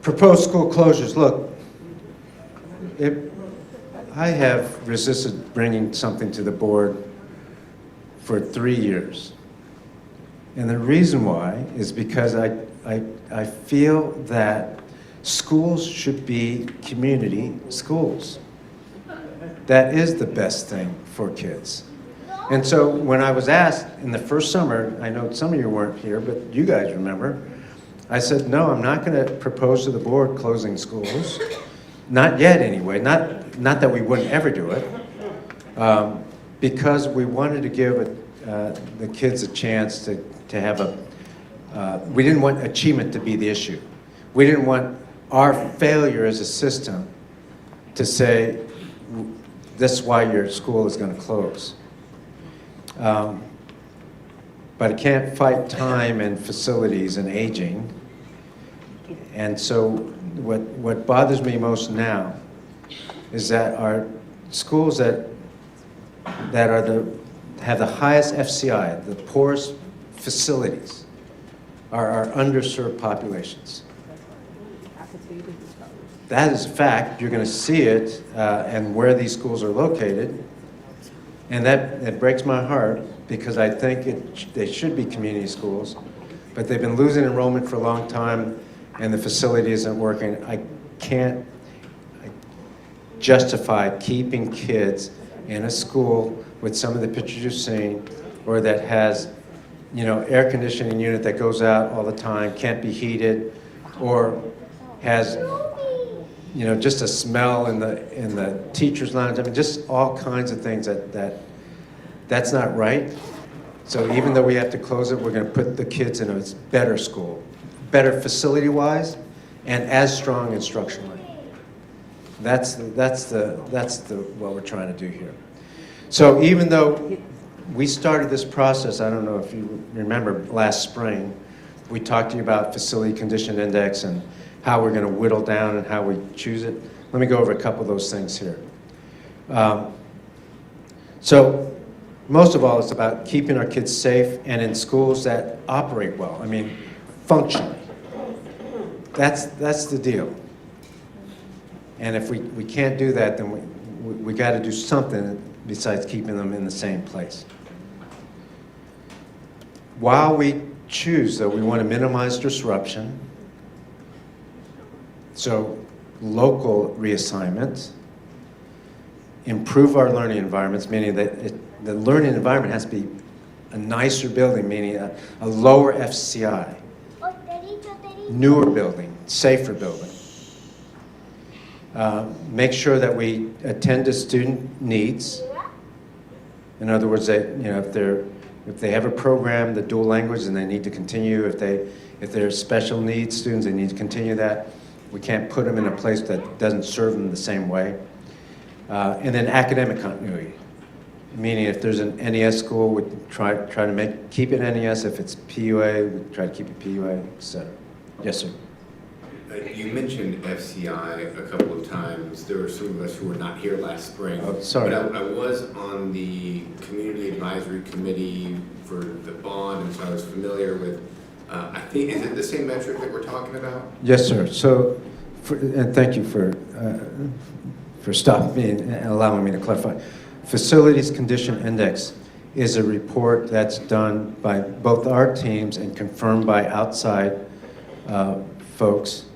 Proposed school closures. Look, I have resisted bringing something to the board for 3 years. And the reason why is because I feel that schools should be community schools. That is the best thing for kids. And so when I was asked in the first summer, I know some of you weren't here, but you guys remember, I said, no, I'm not going to propose to the board closing schools. Not yet anyway, not that we wouldn't ever do it, because we wanted to give the kids a chance to have we didn't want achievement to be the issue. We didn't want our failure as a system to say, this is why your school is going to close. But I can't fight time and facilities and aging. And so what bothers me most now is that our schools that have the highest FCI, the poorest facilities, are our underserved populations. That is a fact. You're going to see it and where these schools are located. And that breaks my heart because I think they should be community schools, but they've been losing enrollment for a long time and the facility isn't working. I can't justify keeping kids in a school with some of the pictures you've seen or that has, air conditioning unit that goes out all the time, can't be heated, or has just a smell in the teacher's lounge. I mean, just all kinds of things that's not right. So even though we have to close it, we're going to put the kids in a better school, better facility-wise, and as strong instructionally. That's what we're trying to do here. So even though we started this process, I don't know if you remember last spring, we talked to you about facility condition index and how we're going to whittle down and how we choose it. Let me go over a couple of those things here. So most of all, it's about keeping our kids safe and in schools that operate well. I mean, functionally. That's the deal. And if we can't do that, then we got to do something besides keeping them in the same place. While we choose, though, we want to minimize disruption. So local reassignment, improve our learning environments, meaning that the learning environment has to be a nicer building, meaning a lower FCI, newer building, safer building. Make sure that we attend to student needs. In other words, if they have a program, the dual language, and they need to continue. If they're special needs students, they need to continue that. We can't put them in a place that doesn't serve them the same way. And then academic continuity, meaning if there's an NES school, we try to keep it NES. If it's PUA, we try to keep it PUA, etc. Yes, sir. You mentioned FCI a couple of times. There were some of us who were not here last spring. Oh, sorry. But I was on the Community Advisory Committee for the bond, and so I was familiar with, I think, is it the same metric that we're talking about? Yes, sir. So, and thank you for stopping me and allowing me to clarify. Facilities Condition Index is a report that's done by both our teams and confirmed by outside folks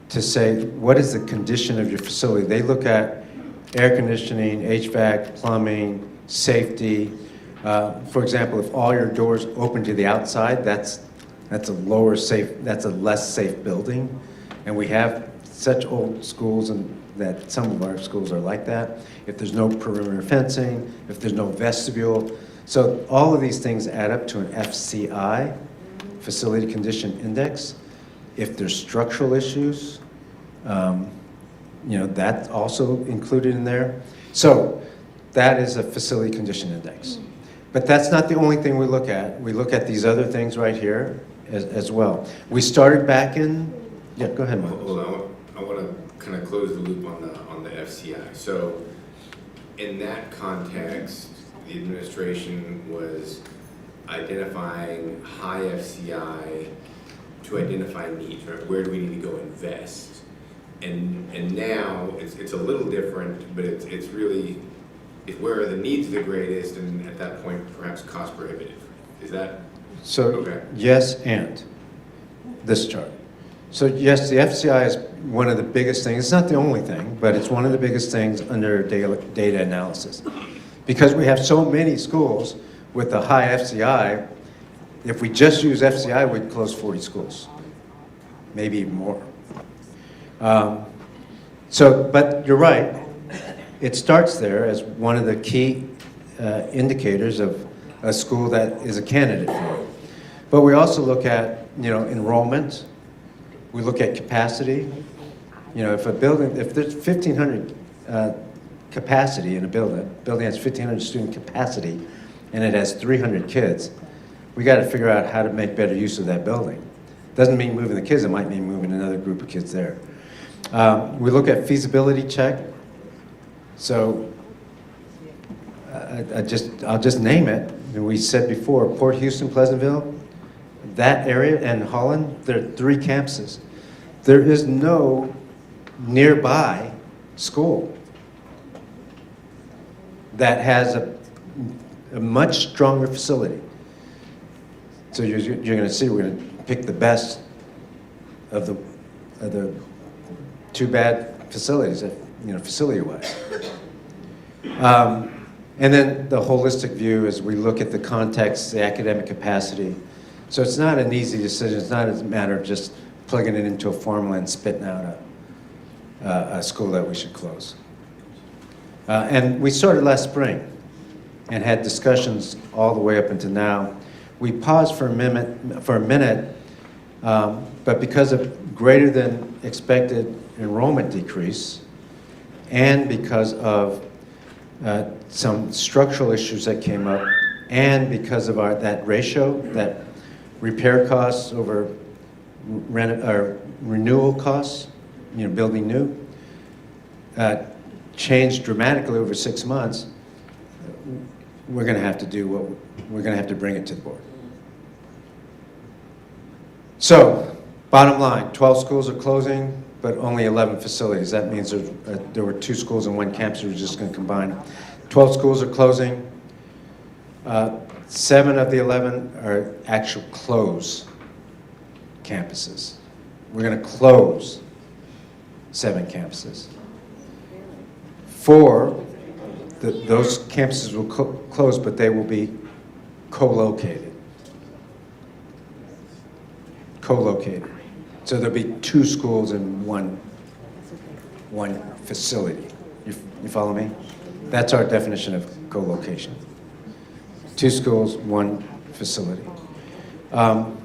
to say, what is the condition of your facility? They look at air conditioning, HVAC, plumbing, safety. For example, if all your doors open to the outside, that's a less safe building. And we have such old schools that some of our schools are like that. If there's no perimeter fencing, if there's no vestibule. So all of these things add up to an FCI, Facility Condition Index. If there's structural issues, that's also included in there. So that is a Facility Condition Index. But that's not the only thing we look at. We look at these other things right here as well. We started back in, yeah, go ahead, Mike. Hold on, I want to kind of close the loop on the FCI. So in that context, the administration was identifying high FCI to identify needs, right? Where do we need to go invest? And now it's a little different, but it's really where are the needs the greatest, and at that point perhaps cost prohibitive. Is that So, okay? yes, and this chart. So yes, the FCI is one of the biggest things. It's not the only thing, but it's one of the biggest things under data analysis. Because we have so many schools with a high FCI, if we just use FCI, we'd close 40 schools, maybe even more. But you're right. It starts there as one of the key indicators of a school that is a candidate for it. But we also look at, enrollment. We look at capacity. If there's 1,500 capacity in a building has 1,500 student capacity, and it has 300 kids, we got to figure out how to make better use of that building. Doesn't mean moving the kids, it might mean moving another group of kids there. We look at feasibility check. So I'll just name it. We said before, Port Houston, Pleasantville, that area, and Holland, there are 3 campuses. There is no nearby school that has a much stronger facility. So you're going to see we're going to pick the best of the 2 bad facilities, facility-wise. And then the holistic view is we look at the context, the academic capacity. So it's not an easy decision. It's not a matter of just plugging it into a formula and spitting out a school that we should close. And we started last spring and had discussions all the way up until now. We paused for a minute, but because of greater than expected enrollment decrease and because of some structural issues that came up and because of that ratio, that repair costs over renewal costs, building new, changed dramatically over 6 months, we're going to have to bring it to the board. So, bottom line, 12 schools are closing, but only 11 facilities. That means there were 2 schools and 1 campus we're just going to combine. 12 schools are closing. 7 of the 11 are actual close campuses. We're going to close 7 campuses. 4, those campuses will close, but they will be co-located. Co-located. So there'll be 2 schools in one facility. You follow me? That's our definition of co-location. 2 schools, 1 facility. And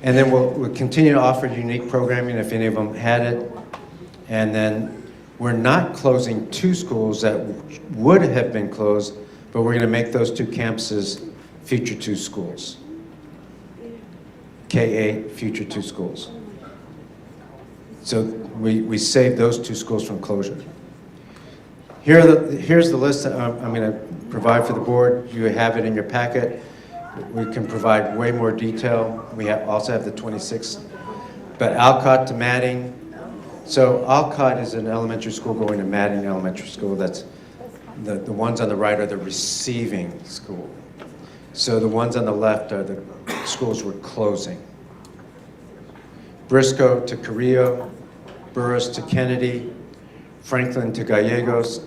then we'll continue to offer unique programming if any of them had it. And then we're not closing 2 schools that would have been closed, but we're going to make those 2 campuses future 2 schools. K-8, future 2 schools. So we saved those 2 schools from closure. Here's the list that I'm going to provide for the board. You have it in your packet. We can provide way more detail. We also have the 26th. But Alcott to Madding. So Alcott is an elementary school going to Madding Elementary School. That's the ones on the right are the receiving school. So the ones on the left are the schools we're closing. Briscoe to Carrillo, Burris to Kennedy, Franklin to Gallegos,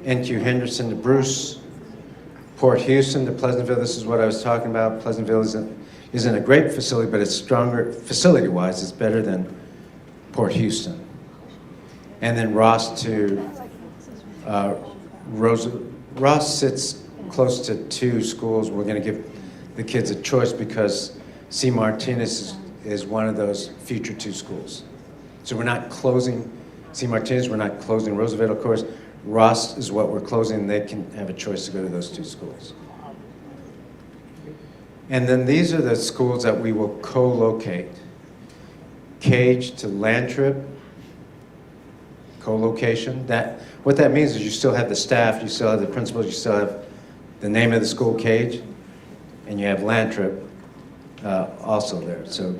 NQ Henderson to Bruce, Port Houston to Pleasantville. This is what I was talking about. Pleasantville isn't a great facility, but it's stronger facility-wise. It's better than Port Houston. And then Ross to Ross sits close to 2 schools. We're going to give the kids a choice because C. Martinez is one of those future 2 schools. So we're not closing C. Martinez, we're not closing Roosevelt, of course. Ross is what we're closing. They can have a choice to go to those 2 schools. And then these are the schools that we will co-locate. Cage to Lantrip, co-location. What that means is you still have the staff, you still have the principals, you still have the name of the school, Cage, and you have Lantrip, also there. So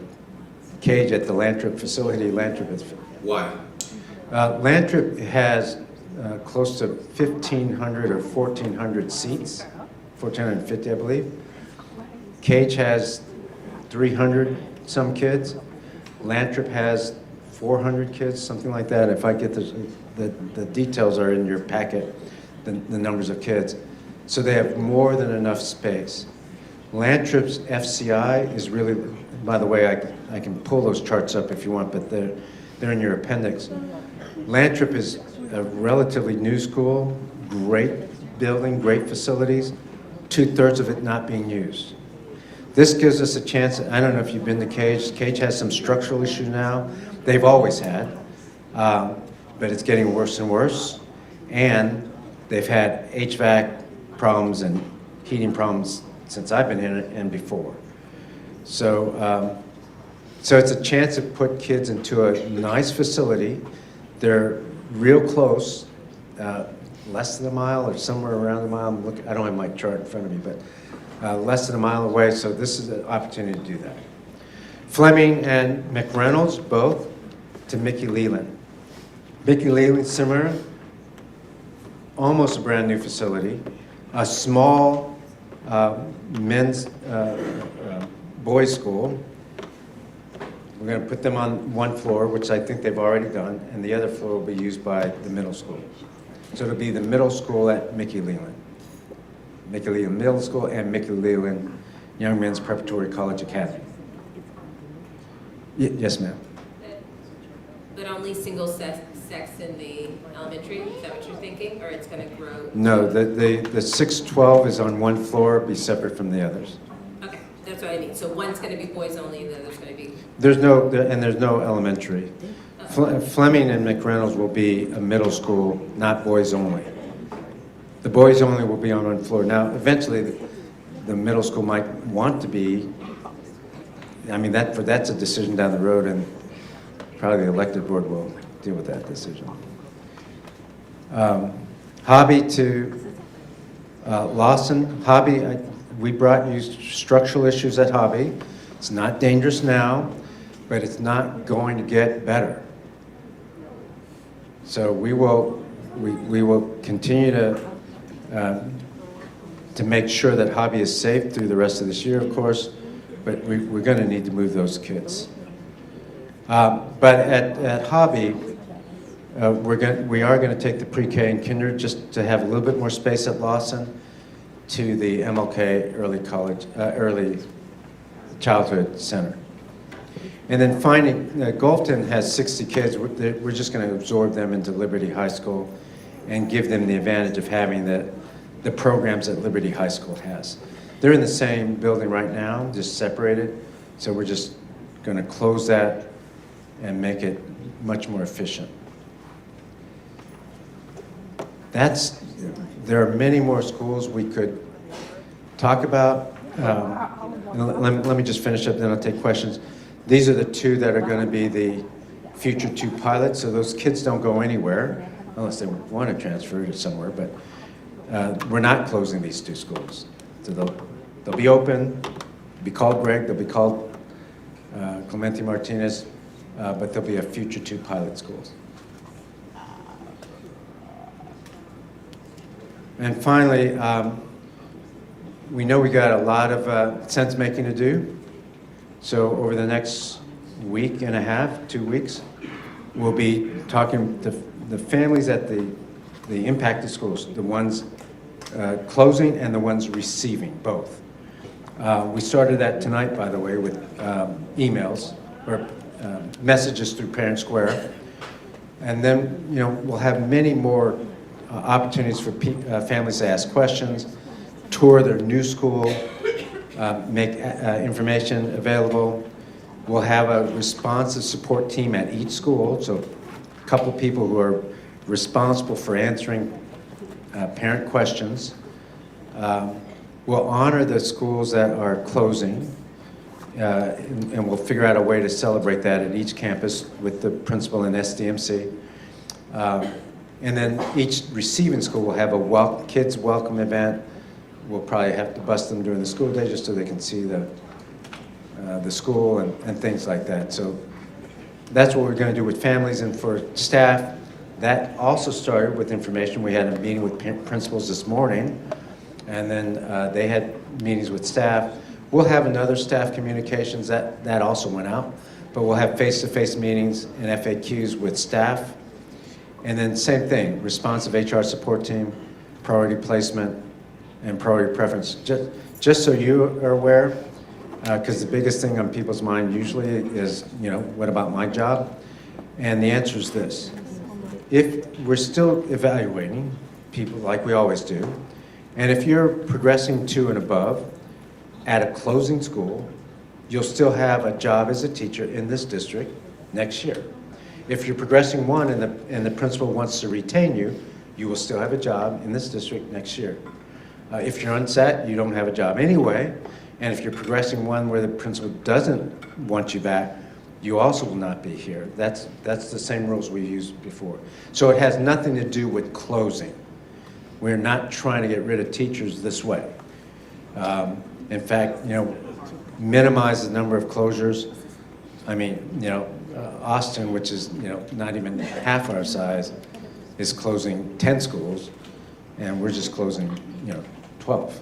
cage at the Lantrip facility, Lantrip is. Why? Lantrip has close to 1,500 or 1,400 seats, 1,450, I believe. Cage has 300 some kids. Lantrip has 400 kids, something like that. If I get the details are in your packet, the numbers of kids. So they have more than enough space. Lantrip's FCI is really, by the way, I can pull those charts up if you want, but they're in your appendix. Lantrip is a relatively new school, great building, great facilities, 2/3 of it not being used. This gives us a chance. I don't know if you've been to Cage. Cage has some structural issues now. They've always had, but it's getting worse and worse. And they've had HVAC problems and heating problems since I've been in it and before. So, so it's a chance to put kids into a nice facility. They're real close, less than a mile or somewhere around a mile. I don't have my chart in front of me, but less than a mile away, so this is an opportunity to do that. Fleming and McReynolds, both to Mickey Leland. Mickey Leland, similar, almost a brand new facility. A small men's boys' school. We're going to put them on one floor, which I think they've already done, and the other floor will be used by the middle school. So it'll be the middle school at Mickey Leland. Mickey Leland Middle School and Mickey Leland Young Men's Preparatory College Academy. Yes, ma'am. But only single sex in the elementary, is that what you're thinking, or it's going to grow? No, the 612 is on one floor, be separate from the others. Okay, that's what I mean. So one's going to be boys only, and the other's going to be... There's no elementary. Fleming and McReynolds will be a middle school, not boys only. The boys only will be on one floor. Now, eventually, the middle school might want to be, I mean, that's a decision down the road, and probably the elected board will deal with that decision. Hobby to Lawson. Hobby, we brought you structural issues at Hobby. It's not dangerous now, but it's not going to get better. So we will continue to make sure that Hobby is safe through the rest of this year, of course, but we're going to need to move those kids. But at Hobby, we are going to take the pre-K and kinder just to have a little bit more space at Lawson to the MLK early childhood center. And then finally, Gulfton has 60 kids. We're just going to absorb them into Liberty High School and give them the advantage of having the programs that Liberty High School has. They're in the same building right now, just separated. So we're just going to close that and make it much more efficient. There are many more schools we could talk about. Let me just finish up, then I'll take questions. These are the two that are going to be the future two pilots, so those kids don't go anywhere unless they want to transfer to somewhere, but we're not closing these two schools. So they'll be open, be called Greg, they'll be called Clemente Martinez, but they'll be a future two pilot schools. And finally, we know we got a lot of sense making to do. So over the next week and a half, 2 weeks, we'll be talking to the families at the impacted schools, the ones closing and the ones receiving, both. We started that tonight, by the way, with emails or messages through Parent Square. And then, we'll have many more opportunities for families to ask questions, tour their new school, make information available. We'll have a responsive support team at each school, so a couple people who are responsible for answering parent questions. We'll honor the schools that are closing, and we'll figure out a way to celebrate that at each campus with the principal and SDMC. And then each receiving school will have a kids welcome event. We'll probably have to bus them during the school day just so they can see the school and things like that. So that's what we're going to do with families and for staff. That also started with information. We had a meeting with principals this morning, and then they had meetings with staff. We'll have another staff communications, that also went out, but we'll have face-to-face meetings and FAQs with staff. And then same thing, responsive HR support team, priority placement, and priority preference. Just so you are aware, because the biggest thing on people's mind usually is, what about my job? And the answer is this. If we're still evaluating people like we always do, and if you're progressing 2 and above at a closing school, you'll still have a job as a teacher in this district next year. If you're progressing 1 and the principal wants to retain you, you will still have a job in this district next year. If you're unset, you don't have a job anyway. And if you're progressing 1 where the principal doesn't want you back, you also will not be here. That's the same rules we used before. So it has nothing to do with closing. We're not trying to get rid of teachers this way. In fact, minimize the number of closures. I mean, Austin, which is not even half our size, is closing 10 schools, and we're just closing 12.